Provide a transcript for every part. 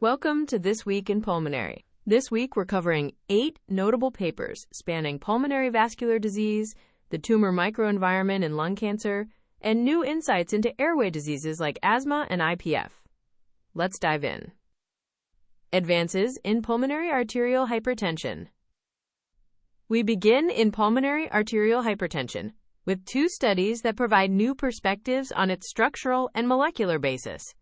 Welcome to This Week in Pulmonary. This week we're covering 8 notable papers spanning pulmonary vascular disease, the tumor microenvironment in lung cancer, and new insights into airway diseases like asthma and IPF. Let's dive in. Advances in pulmonary arterial hypertension. We begin in pulmonary arterial hypertension with 2 studies that provide new perspectives on its structural and molecular basis.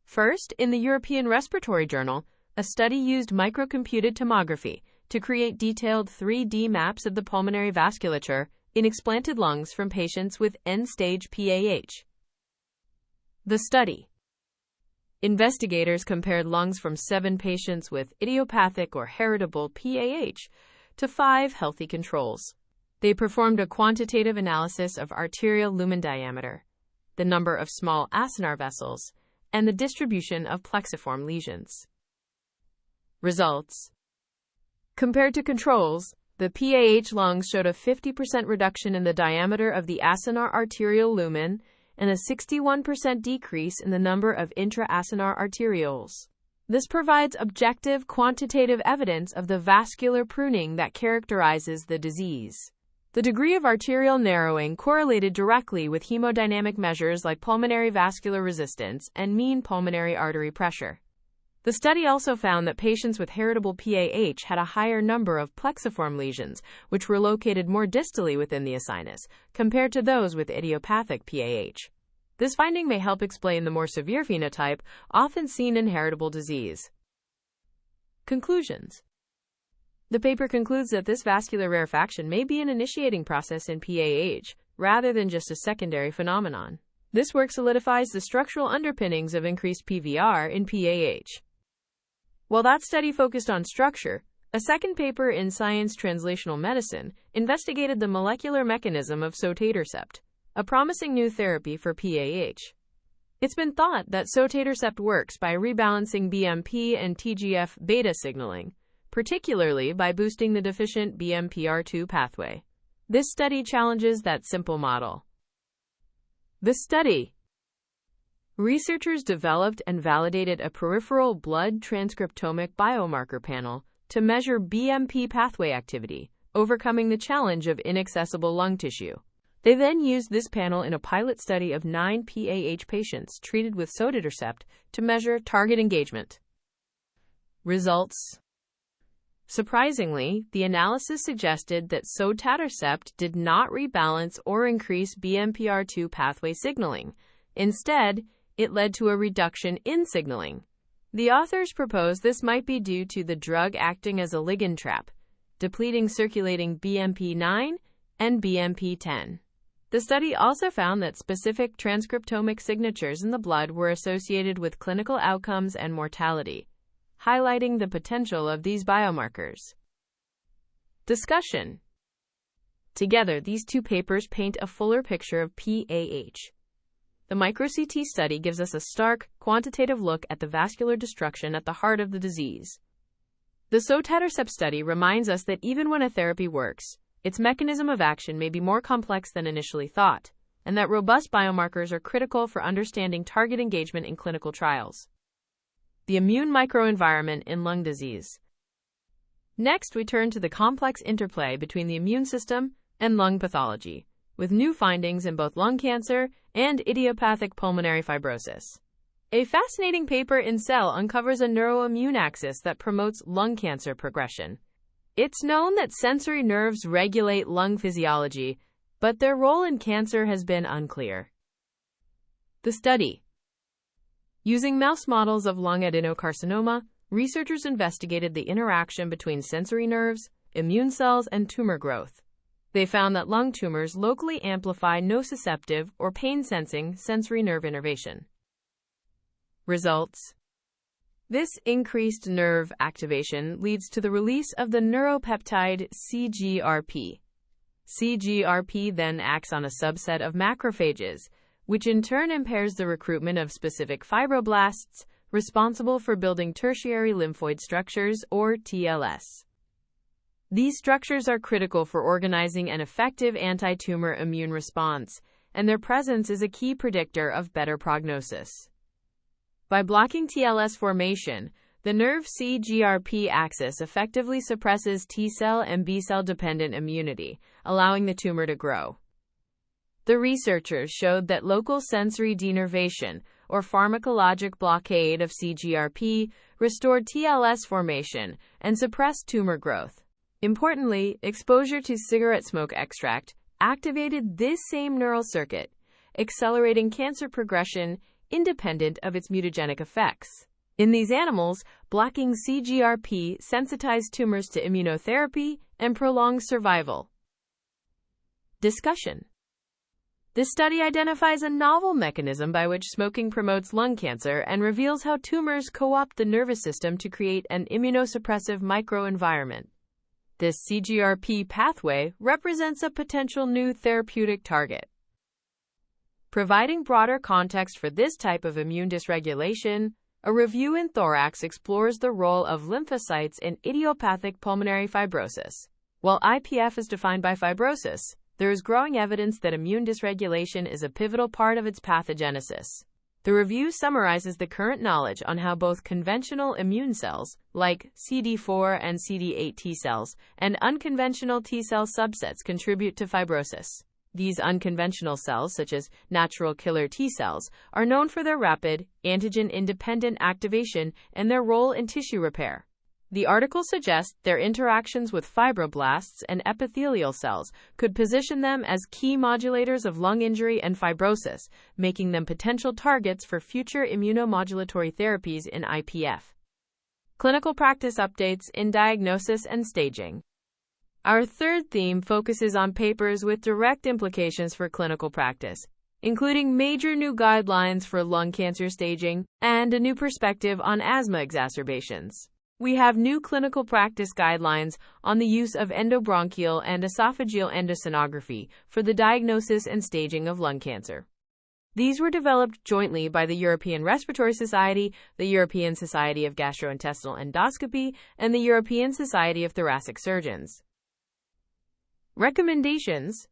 First, in the European Respiratory Journal, a study used microcomputed tomography to create detailed 3D maps of the pulmonary vasculature in explanted lungs from patients with end-stage PAH. The study. Investigators compared lungs from 7 patients with idiopathic or heritable PAH to 5 healthy controls. They performed a quantitative analysis of arterial lumen diameter, the number of small acinar vessels, and the distribution of plexiform lesions. Results. Compared to controls, the PAH lungs showed a 50% reduction in the diameter of the acinar arterial lumen and a 61% decrease in the number of intra-acinar arterioles. This provides objective quantitative evidence of the vascular pruning that characterizes the disease. The degree of arterial narrowing correlated directly with hemodynamic measures like pulmonary vascular resistance and mean pulmonary artery pressure. The study also found that patients with heritable PAH had a higher number of plexiform lesions, which were located more distally within the acinus, compared to those with idiopathic PAH. This finding may help explain the more severe phenotype often seen in heritable disease. Conclusions. The paper concludes that this vascular rarefaction may be an initiating process in PAH, rather than just a secondary phenomenon. This work solidifies the structural underpinnings of increased PVR in PAH. While that study focused on structure, a second paper in Science Translational Medicine investigated the molecular mechanism of sotatercept, a promising new therapy for PAH. It's been thought that sotatercept works by rebalancing BMP and TGF-beta signaling, particularly by boosting the deficient BMPR2 pathway. This study challenges that simple model. The study. Researchers developed and validated a peripheral blood transcriptomic biomarker panel to measure BMP pathway activity, overcoming the challenge of inaccessible lung tissue. They then used this panel in a pilot study of 9 PAH patients treated with sotatercept to measure target engagement. Results. Surprisingly, the analysis suggested that sotatercept did not rebalance or increase BMPR2 pathway signaling. Instead, it led to a reduction in signaling. The authors propose this might be due to the drug acting as a ligand trap, depleting circulating BMP9 and BMP10. The study also found that specific transcriptomic signatures in the blood were associated with clinical outcomes and mortality, highlighting the potential of these biomarkers. Discussion. Together, these 2 papers paint a fuller picture of PAH. The micro-CT study gives us a stark, quantitative look at the vascular destruction at the heart of the disease. The sotatercept study reminds us that even when a therapy works, its mechanism of action may be more complex than initially thought, and that robust biomarkers are critical for understanding target engagement in clinical trials. The immune microenvironment in lung disease. Next, we turn to the complex interplay between the immune system and lung pathology, with new findings in both lung cancer and idiopathic pulmonary fibrosis. A fascinating paper in Cell uncovers a neuroimmune axis that promotes lung cancer progression. It's known that sensory nerves regulate lung physiology, but their role in cancer has been unclear. The study. Using mouse models of lung adenocarcinoma, researchers investigated the interaction between sensory nerves, immune cells, and tumor growth. They found that lung tumors locally amplify nociceptive or pain-sensing sensory nerve innervation. Results. This increased nerve activation leads to the release of the neuropeptide CGRP. CGRP then acts on a subset of macrophages, which in turn impairs the recruitment of specific fibroblasts responsible for building tertiary lymphoid structures, or TLS. These structures are critical for organizing an effective anti-tumor immune response, and their presence is a key predictor of better prognosis. By blocking TLS formation, The nerve CGRP axis effectively suppresses T-cell and B-cell dependent immunity, allowing the tumor to grow. The researchers showed that local sensory denervation, or pharmacologic blockade of CGRP, restored TLS formation and suppressed tumor growth. Importantly, exposure to cigarette smoke extract activated this same neural circuit, accelerating cancer progression independent of its mutagenic effects. In these animals, blocking CGRP sensitized tumors to immunotherapy and prolongs survival. Discussion. This study identifies a novel mechanism by which smoking promotes lung cancer and reveals how tumors co-opt the nervous system to create an immunosuppressive microenvironment. This CGRP pathway represents a potential new therapeutic target. Providing broader context for this type of immune dysregulation, a review in Thorax explores the role of lymphocytes in idiopathic pulmonary fibrosis. While IPF is defined by fibrosis, there is growing evidence that immune dysregulation is a pivotal part of its pathogenesis. The review summarizes the current knowledge on how both conventional immune cells, like CD4 and CD8 T cells, and unconventional T cell subsets contribute to fibrosis. These unconventional cells, such as natural killer T cells, are known for their rapid, antigen-independent activation and their role in tissue repair. The article suggests their interactions with fibroblasts and epithelial cells could position them as key modulators of lung injury and fibrosis, making them potential targets for future immunomodulatory therapies in IPF. Clinical practice updates in diagnosis and staging. Our third theme focuses on papers with direct implications for clinical practice, including major new guidelines for lung cancer staging and a new perspective on asthma exacerbations. We have new clinical practice guidelines on the use of endobronchial and esophageal endosonography for the diagnosis and staging of lung cancer. These were developed jointly by the European Respiratory Society, the European Society of Gastrointestinal Endoscopy, and the European Society of Thoracic Surgeons. Recommendations.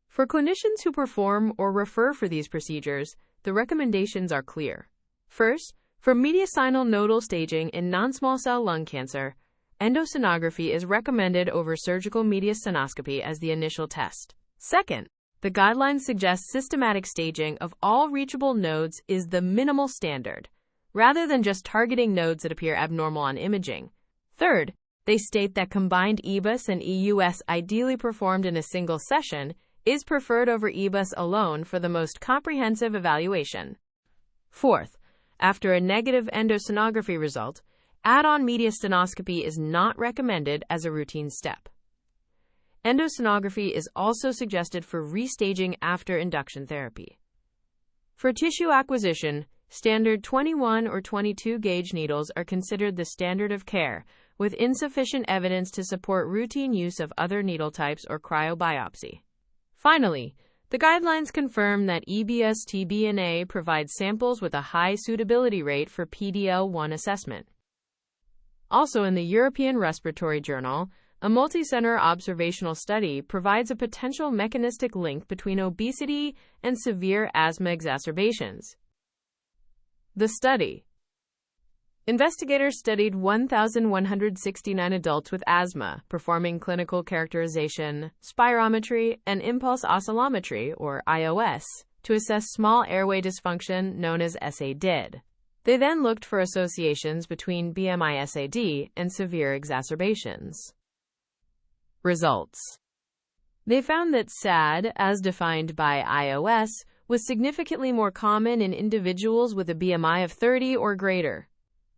For clinicians who perform or refer for these procedures, the recommendations are clear. First, for mediastinal nodal staging in non-small cell lung cancer, endosonography is recommended over surgical mediastinoscopy as the initial test. Second, the guidelines suggest systematic staging of all reachable nodes is the minimal standard, rather than just targeting nodes that appear abnormal on imaging. Third, they state that combined EBUS and EUS, ideally performed in a single session, is preferred over EBUS alone for the most comprehensive evaluation. Fourth, after a negative endosonography result, add-on mediastinoscopy is not recommended as a routine step. Endosonography is also suggested for restaging after induction therapy. For tissue acquisition, standard 21 or 22 gauge needles are considered the standard of care, with insufficient evidence to support routine use of other needle types or cryobiopsy. Finally, the guidelines confirm that EBS-TBNA provides samples with a high suitability rate for PDL-1 assessment. Also in the European Respiratory Journal, a multi-center observational study provides a potential mechanistic link between obesity and severe asthma exacerbations. The study. Investigators studied 1,169 adults with asthma, performing clinical characterization, spirometry, and impulse oscillometry, or IOS, to assess small airway dysfunction known as SADID. They then looked for associations between BMI-SAD and severe exacerbations. Results. They found that SAD, as defined by IOS, was significantly more common in individuals with a BMI of 30 or greater.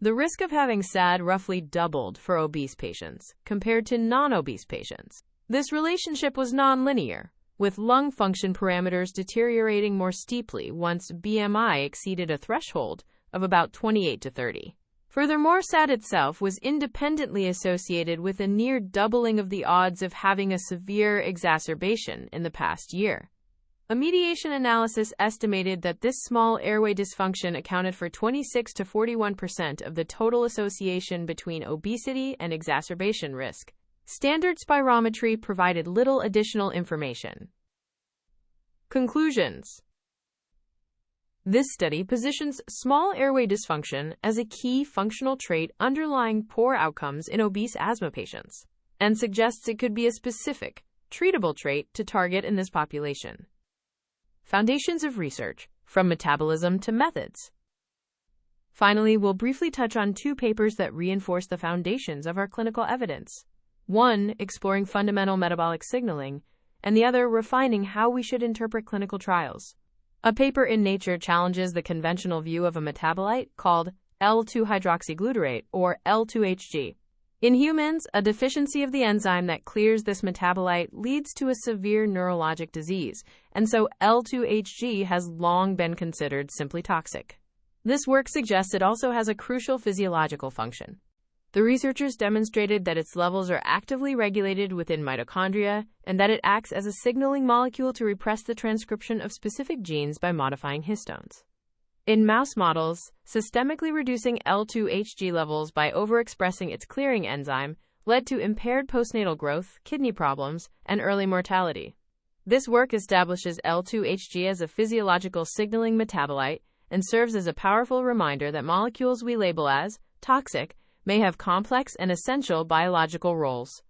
The risk of having SAD roughly doubled for obese patients compared to non-obese patients. This relationship was nonlinear, with lung function parameters deteriorating more steeply once BMI exceeded a threshold of about 28 to 30. Furthermore, SAD itself was independently associated with a near doubling of the odds of having a severe exacerbation in the past year. A mediation analysis estimated that this small airway dysfunction accounted for 26 to 41% of the total association between obesity and exacerbation risk. Standard spirometry provided little additional information. Conclusions. This study positions small airway dysfunction as a key functional trait underlying poor outcomes in obese asthma patients, and suggests it could be a specific, treatable trait to target in this population. Foundations of research, from metabolism to methods. Finally, we'll briefly touch on two papers that reinforce the foundations of our clinical evidence. One, exploring fundamental metabolic signaling, and the other, refining how we should interpret clinical trials. A paper in Nature challenges the conventional view of a metabolite called L2-hydroxyglutarate, or L2-HG. In humans, a deficiency of the enzyme that clears this metabolite leads to a severe neurologic disease, and so L2-HG has long been considered simply toxic. This work suggests it also has a crucial physiological function. The researchers demonstrated that its levels are actively regulated within mitochondria and that it acts as a signaling molecule to repress the transcription of specific genes by modifying histones. In mouse models, systemically reducing L2-HG levels by overexpressing its clearing enzyme led to impaired postnatal growth, kidney problems, and early mortality. This work establishes L2-HG as a physiological signaling metabolite and serves as a powerful reminder that molecules we label as toxic may have complex and essential biological roles.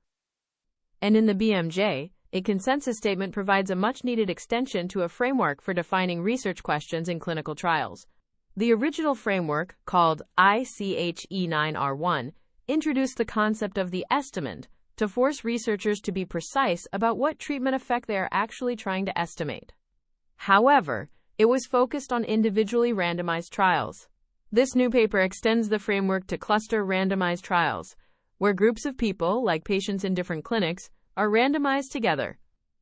And in the BMJ, a consensus statement provides a much-needed extension to a framework for defining research questions in clinical trials. The original framework, called ICHE9R1, introduced the concept of the estimand to force researchers to be precise about what treatment effect they are actually trying to estimate. However, it was focused on individually randomized trials. This new paper extends the framework to cluster randomized trials, where groups of people, like patients in different clinics, are randomized together.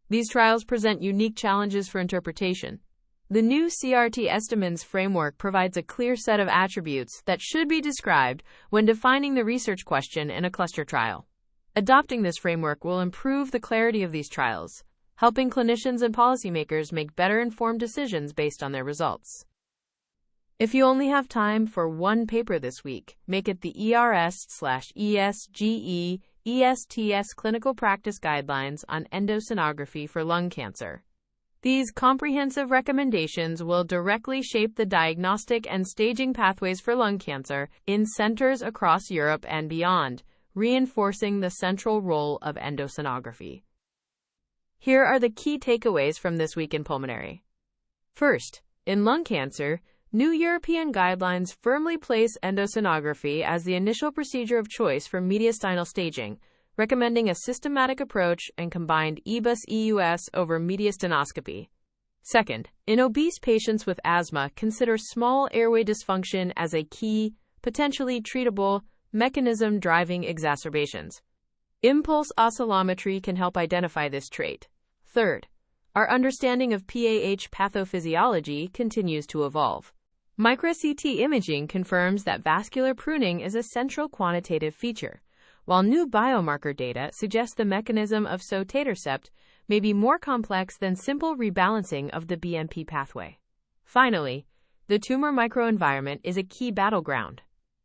These trials present unique challenges for interpretation. The new CRT estimands framework provides a clear set of attributes that should be described when defining the research question in a cluster trial. Adopting this framework will improve the clarity of these trials, helping clinicians and policymakers make better-informed decisions based on their results. If you only have time for one paper this week, make it the ERS/ESGE/ESTS Clinical Practice Guidelines on Endosonography for Lung Cancer. These comprehensive recommendations will directly shape the diagnostic and staging pathways for lung cancer in centers across Europe and beyond, reinforcing the central role of endosonography. Here are the key takeaways from this week in pulmonary. First, in lung cancer, new European guidelines firmly place endosonography as the initial procedure of choice for mediastinal staging, recommending a systematic approach and combined EBUS-EUS over mediastinoscopy. Second, in obese patients with asthma, consider small airway dysfunction as a key, potentially treatable, mechanism driving exacerbations. Impulse oscillometry can help identify this trait. Third, our understanding of PAH pathophysiology continues to evolve. Micro-CT imaging confirms that vascular pruning is a central quantitative feature, while new biomarker data suggests the mechanism of sotatercept may be more complex than simple rebalancing of the BMP pathway. Finally, the tumor microenvironment is a key battleground.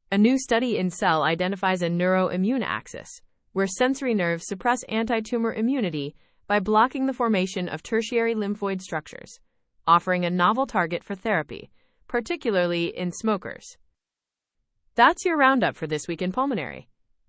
A new study in Cell identifies a neuroimmune axis, where sensory nerves suppress anti-tumor immunity by blocking the formation of tertiary lymphoid structures, offering a novel target for therapy, particularly in smokers. That's your roundup for this week in pulmonary.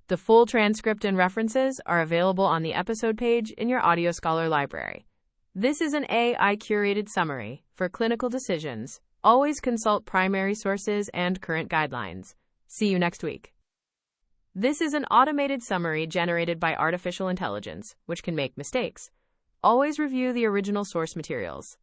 The full transcript and references are available on the episode page in your Audio Scholar library. This is an AI-curated summary for clinical decisions. Always consult primary sources and current guidelines. See you next week. This is an automated summary generated by artificial intelligence, which can make mistakes. Always review the original source materials.